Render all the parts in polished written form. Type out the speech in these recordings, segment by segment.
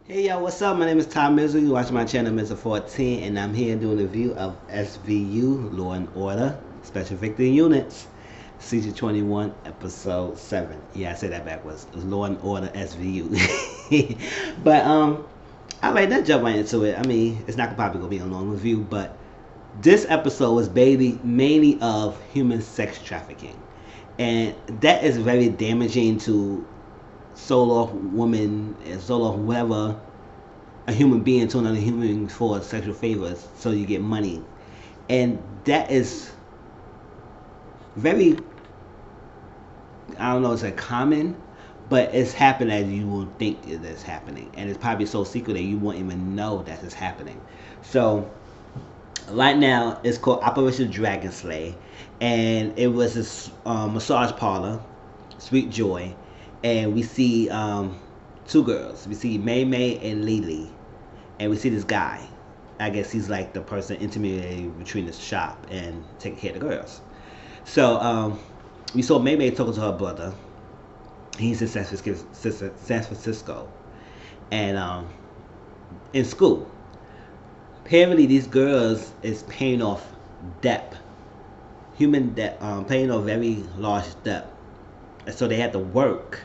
Hey y'all, what's up? My name is Tom Mizzle. You watch my channel Mizzle 14, and I'm here doing a review of SVU, Law and Order Special Victim Units, Season 21, Episode 7. Yeah, I said that backwards. It was Law and Order SVU. But alright, let's jump right into it. I mean, it's not probably gonna be a long review, but this episode was mainly of human sex trafficking, and that is very damaging to solo woman and solo whoever, a human being to another human for sexual favors so you get money. And that is very, I don't know, it's a common, but it's happening as you won't think it is happening, and it's probably so secret that you won't even know that it's happening. So right now it's called Operation Dragon Slay, and it was this massage parlor, Sweet Joy, and we see two girls. We see May May and Lily, and we see this guy. I guess he's like the person intermediary between the shop and taking care of the girls. So we saw May May talking to her brother. He's in San Francisco, and in school. Apparently, these girls is paying off debt, human debt, paying off very large debt, and so they had to work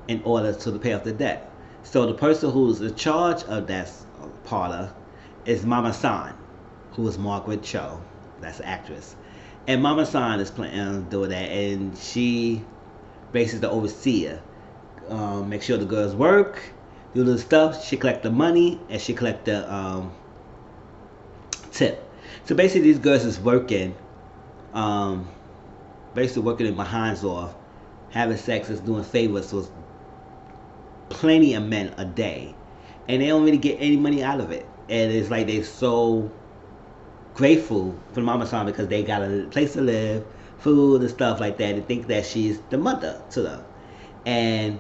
in order to pay off the debt. So the person who's in charge of that parlor is Mama San, who is Margaret Cho. That's the actress. And Mama San is planning on doing that, and she basically the overseer. Make sure the girls work, do the stuff. She collect the money, and she collect the tip. So basically, these girls is working, basically working their behinds off, having sex, is doing favors, so it's plenty of men a day, and they don't really get any money out of it. And it's like they're so grateful for Mama San because they got a place to live, food and stuff like that. They think that she's the mother to them, and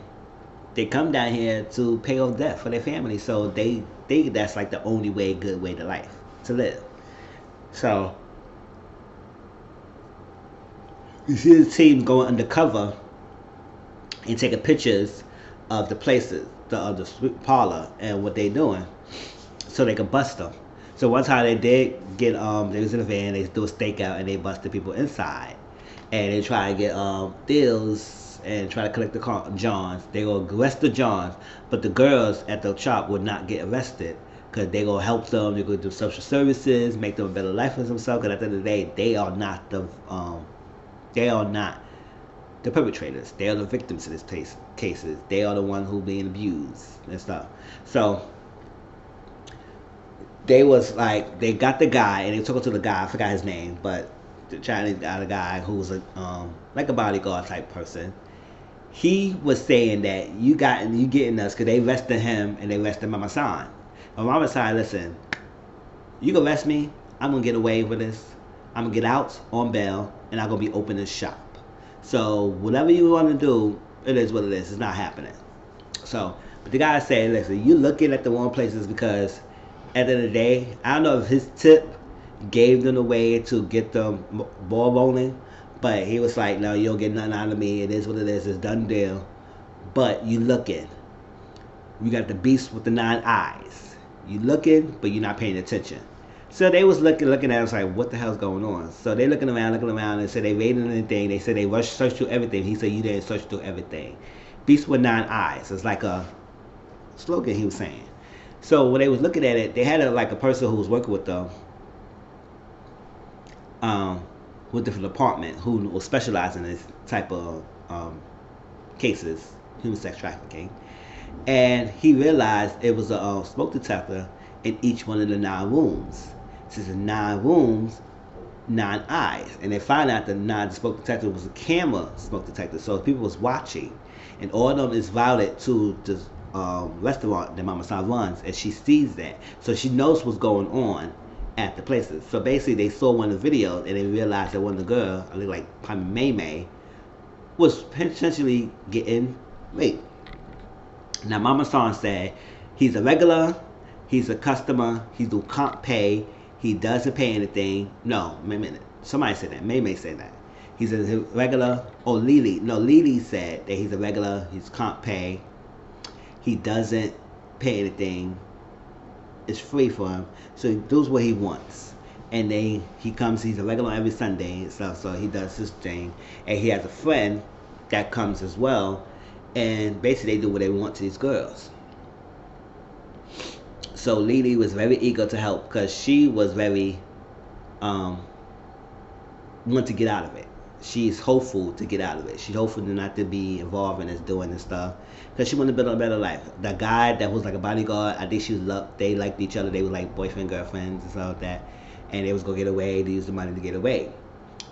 they come down here to pay off debt for their family. So they think that's like the only way, good way to life to live. So you see the team going undercover and taking pictures of the places, the sweet parlor, and what they doing, so they can bust them. So one time they did get they was in a van, they do a stakeout, and they busted people inside, and they try to get deals and try to collect the Johns. They go arrest the Johns, but the girls at the shop would not get arrested because they gonna help them. They gonna do social services, make them a better life for themselves. Because at the end of the day, they are not the perpetrators. They are the victims of these cases. They are the ones who being abused and stuff. So they was like, they got the guy and they took him to the guy. I forgot his name, but the Chinese guy, the guy who was a like a bodyguard type person. He was saying that you getting us because they arrested him and they arrested Mama San. And Mama San, listen, you can arrest me. I'm gonna get away with this. I'm gonna get out on bail and I'm gonna be opening shop. So whatever you want to do, it is what it is. It's not happening. So, but the guy said, listen, you looking at the wrong places because at the end of the day, I don't know if his tip gave them a way to get the ball rolling, but he was like, no, you don't get nothing out of me. It is what it is. It's done deal. But you looking. You got the beast with the 9 eyes. You looking, but you're not paying attention. So they was looking at us like, what the hell's going on? So they looking around, and said they raided anything. They said they searched through everything. He said, you didn't search through everything. Beast with 9 eyes. It's like a slogan he was saying. So when they was looking at it, they had like a person who was working with them, with the department, who was specializing in this type of cases, human sex trafficking. And he realized it was a smoke detector in each one of the 9 rooms. Since the 9 rooms, 9 eyes, and they found out that the smoke detector was a camera smoke detector, so people was watching, and all of them is routed to the restaurant that Mama San runs, and she sees that, so she knows what's going on at the places. So basically, they saw one of the videos, and they realized that one of the girls, I think like probably May May, was potentially getting raped. Now Mama San said he's a regular, he's a customer, he do comp pay, he doesn't pay anything. No, wait a minute. Somebody said that. May said that. He's a regular. Oh, Lily. No, Lily said that he's a regular. He's comp pay. He doesn't pay anything. It's free for him. So he does what he wants. And then he comes, he's a regular every Sunday and stuff, so he does his thing. And he has a friend that comes as well. And basically they do what they want to these girls. So Lily was very eager to help because she was very want to get out of it. She's hopeful to get out of it. She's hopeful not to be involved in this doing this stuff because she wanted to build a better life. The guy that was like a bodyguard, I think she was loved. They liked each other. They were like boyfriend, girlfriends, and stuff like that. And they was gonna get away. They used the money to get away,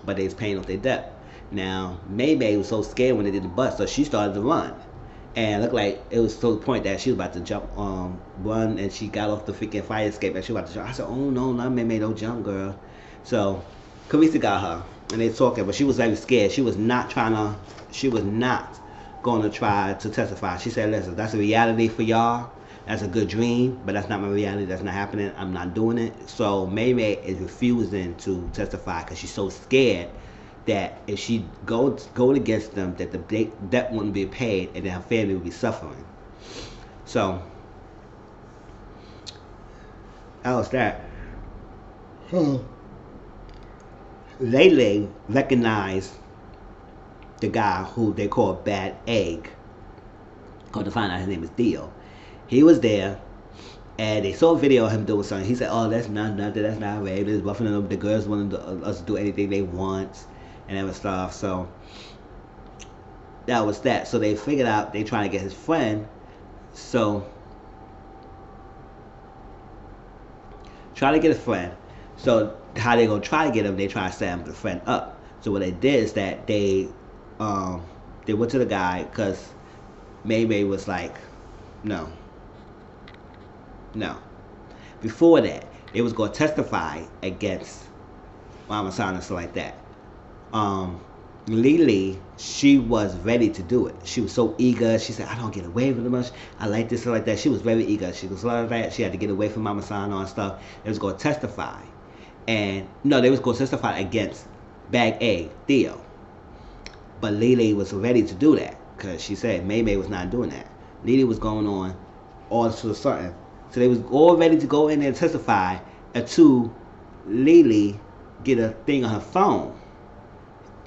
but they was paying off their debt. Now May was so scared when they did the bust, so she started to run. And it looked like it was to the point that she was about to jump, run, and she got off the freaking fire escape and she was about to jump. I said, "Oh no, not May, don't jump, girl." So Carissa got her, and they talking, but she was very scared. She was not going to try to testify. She said, "Listen, that's a reality for y'all. That's a good dream, but that's not my reality. That's not happening. I'm not doing it." So May is refusing to testify because she's so scared that if she goes against them, that the debt wouldn't be paid, and then her family would be suffering. So that was that. Lele recognized the guy who they call Bad Egg. Come to find out his name is Theo. He was there, and they saw a video of him doing something. He said, "Oh, that's not nothing. That's not rape. It's buffing them. The girls wanted us to do anything they want and other stuff." So that was that. So they figured out they trying to get his friend. So try to get a friend. So how they gonna try to get him? They try to set him the friend up. So what they did is that they went to the guy because May was like, no. Before that, they was gonna testify against Mama San and stuff like that. Lily, she was ready to do it. She was so eager. She said, "I don't get away with it much. I like this and like that." She was very eager. She was like that. She had to get away from Mama San and stuff. They was gonna testify. And no, they was going to testify against Bag A, Theo. But Lily was ready to do that because she said May was not doing that. Lily was going on all of a sudden. So they was all ready to go in there and testify until Lily get a thing on her phone.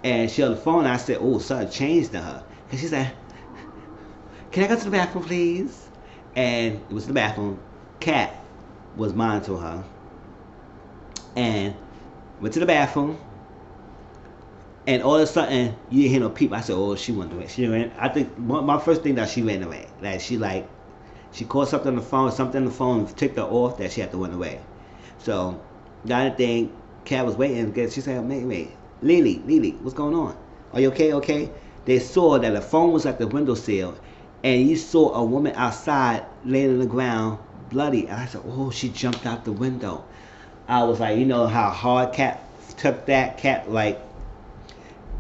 And she on the phone, and I said, "Oh, something changed to her." Because she said, "Can I go to the bathroom, please?" And it was the bathroom. Kat was monitoring her. And went to the bathroom, and all of a sudden you didn't hear no peep. I said, "Oh, she went away." She ran. I think my first thing that she ran away. That she caught something on the phone, ticked her off that she had to run away. So the other thing, Kat was waiting because she said, "Wait, Lily, what's going on? Are you okay? Okay?" They saw that the phone was at the windowsill, and you saw a woman outside laying on the ground, bloody. And I said, "Oh, she jumped out the window." I was like, you know how hard Kat took that? Kat, like,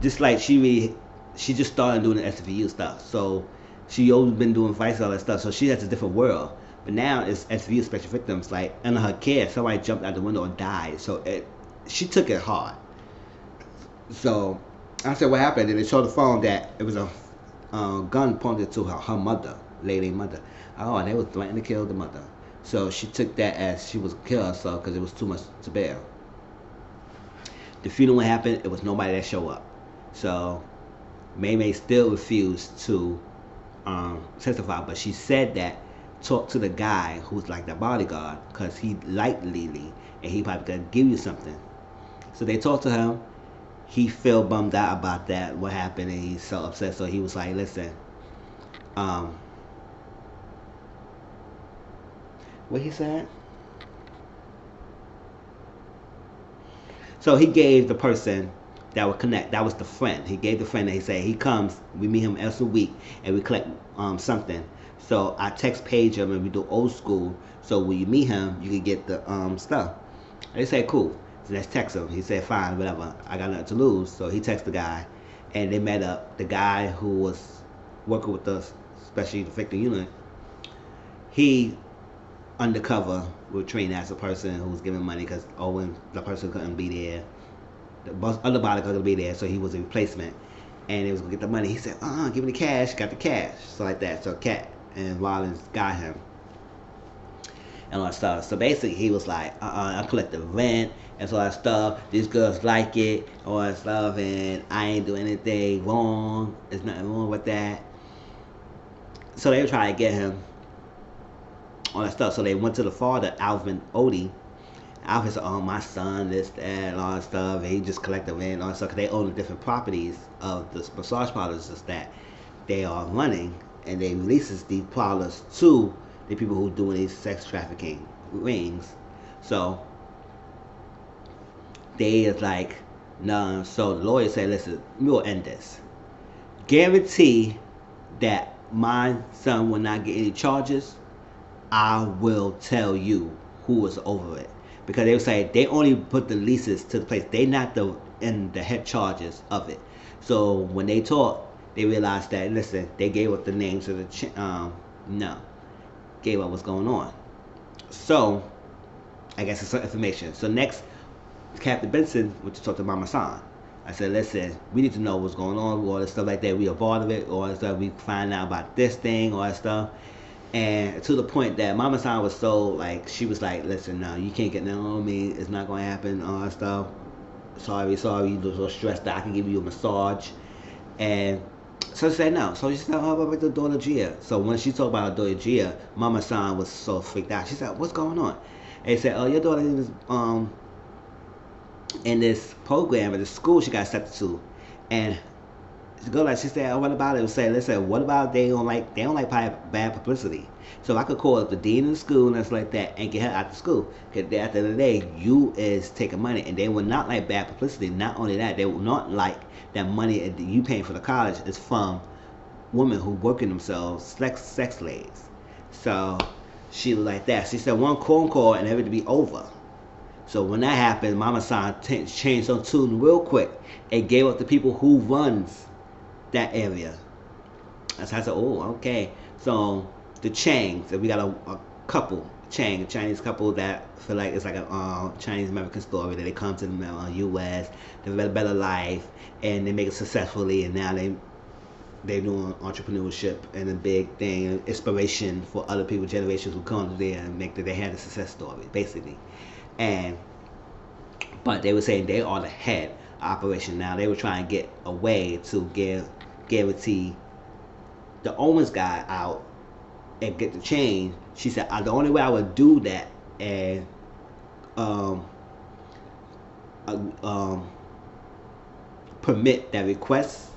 just like she just started doing the SVU stuff. So she always been doing fights, all that stuff. So she has a different world. But now it's SVU, special victims. Like, under her care, somebody jumped out the window and died. So she took it hard. So I said, "What happened?" And they showed the phone that it was a gun pointed to her mother, Lady mother. Oh, they was threatening to kill the mother. So she took that as she was kill herself because it was too much to bear. The funeral happened. It was nobody that showed up. So May still refused to testify, but she said that talk to the guy who's like the bodyguard because he liked Lily and he probably could give you something. So they talked to him. He felt bummed out about that, what happened, and he's so upset. So he was like, "Listen, what he said?" So he gave the person that would connect. That was the friend. He gave the friend, and he said he comes. We meet him once a week, and we collect something. So I text page him, and we do old school. So when you meet him, you can get the stuff. They said, "Cool." So let's text him. He said, "Fine, whatever. I got nothing to lose." So he texted the guy, and they met up. The guy who was working with us, especially the victim unit, he undercover was trained as a person who was giving money because when the person couldn't be there, the other body couldn't be there, so he was a replacement, and he was gonna get the money. He said, "Give me the cash." Got the cash, so like that. So Kat and Rollins got him. and all that stuff. So basically, he was like, I collect the rent and all that stuff. These girls like it, all that stuff, and I ain't doing anything wrong. There's nothing wrong with that. So they were trying to get him all that stuff. So they went to the father, Alvin Odie. Alvin said, "Oh, my son, this, that, and all that stuff." And he just collected rent and all that stuff because they own the different properties of the massage parlors that they are running, and they releases these parlors to the people who doing these sex trafficking rings. So they is like, no. So the lawyer said, "Listen, we'll end this. Guarantee that my son will not get any charges. I will tell you who was over it." Because they would say they only put the leases to the place. They not in the head charges of it. So when they talked, they realized that, listen, they gave up the names of the gave up what's going on. So I guess it's some information. So next, Captain Benson went to talk to Mama San. I said, listen, we need to know what's going on, all this stuff like that. We are part of it, all that stuff. We find out about this thing, all that stuff. And to the point that Mama San was so, like, she was like, listen, no, you can't get nothing on me. It's not going to happen, all that stuff. Sorry, you're so stressed that I can give you a massage. And so she said no. So she said, oh, about the daughter Gia. So when she talked about her daughter Gia, Mama San was so freaked out. She said, what's going on? And he said, oh, your daughter is in this program at the school she got accepted to. And she said, oh, what about it? Say, listen, what about they don't like bad publicity? So I could call up the dean of the school and stuff like that and get her out of school. Because at the end of the day, you is taking money, and they will not like bad publicity. Not only that, they will not like that money that you paying for the college is from women who working themselves sex slaves. So she was like that. She said one phone call and everything be over. So when that happened, Mama San changed her tune real quick and gave up the people who runs that area. So I said, oh, okay. So the Changs, we got a couple, a Chinese couple that feel like it's like a Chinese American story that they come to the U.S., they live a better life, and they make it successfully, and now they're doing entrepreneurship and a big thing, inspiration for other people, generations who come to there and make that they had a success story, basically. But they were saying they are the head operation now. They were trying to get a way to guarantee the Owens guy out and get the change. She said, the only way I would do that and permit that request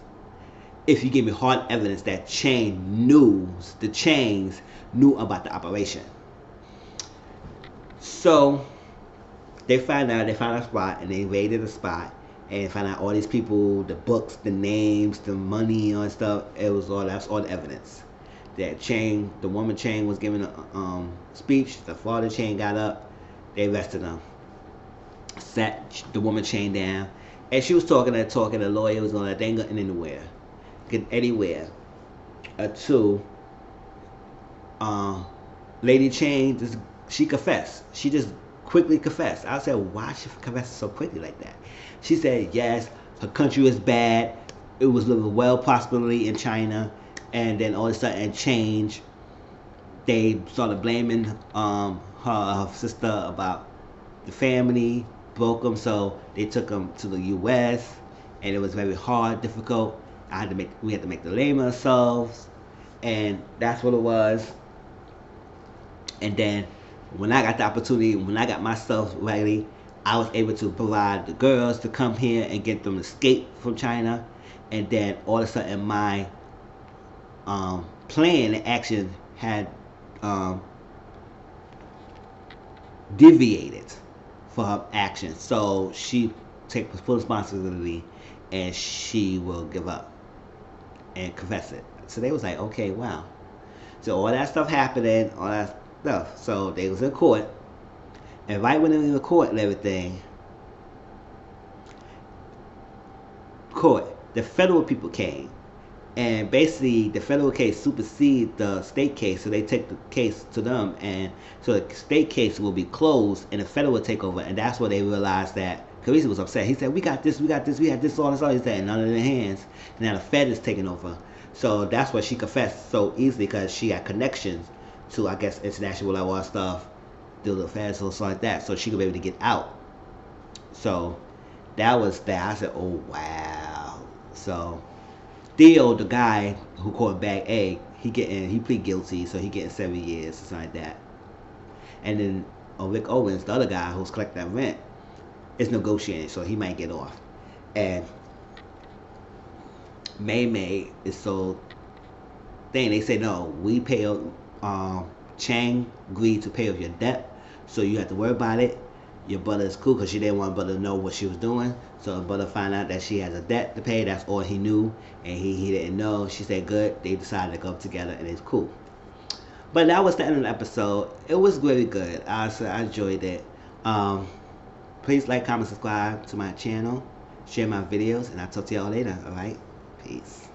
if you give me hard evidence that the chains knew about the operation. So they found a spot, and they raided the spot and found out all these people, the books, the names, the money and stuff. That's all the evidence. That Chain, the woman Chain was giving a speech. The father Chain got up. They arrested him. Sat the woman Chain down, and she was talking. The lawyer was going, they ain't getting anywhere. To Lady Chain, she confessed. She just quickly confessed. I said, why she confessed so quickly like that? She said, yes, her country was bad. It was living well prosperity in China, and then all of a sudden change. They started blaming her sister about the family, broke them, so they took them to the U.S. and it was very hard, difficult. We had to make the name of ourselves, and that's what it was. And then when I got the opportunity, when I got myself ready, I was able to provide the girls to come here and get them to escape from China. And then all of a sudden my plan and action had deviated for her action. So she takes full responsibility and she will give up and confess it. So they was like, okay, wow. So all that stuff happening, all that stuff. So they was in court, and right when they were in the court and everything, the federal people came, and basically the federal case superseded the state case, so they take the case to them, and so the state case will be closed and the federal will take over. And that's where they realized that Carissa was upset. He said, we got this, we had this, all this. He said, none of their hands. Now the Fed is taking over. So that's why she confessed so easily, because she had connections to, I guess, international level stuff do the fast or something like that, so she could be able to get out. So that was that. I said, oh wow. So Theo, the guy who caught bag A, he plead guilty, so he getting 7 years or something like that. And then Rick Owens, the other guy who's collecting that rent, is negotiating, so he might get off. And May May is so thing. They say no, we pay. Chang agreed to pay off your debt, so you have to worry about it. Your brother is cool because she didn't want brother to know what she was doing. So her brother found out that she has a debt to pay. That's all he knew, and he didn't know. She said good. They decided to go up together, and it's cool. But that was the end of the episode. It was really good. I enjoyed it. Please like, comment, subscribe to my channel, share my videos, and I'll talk to y'all later. All right, peace.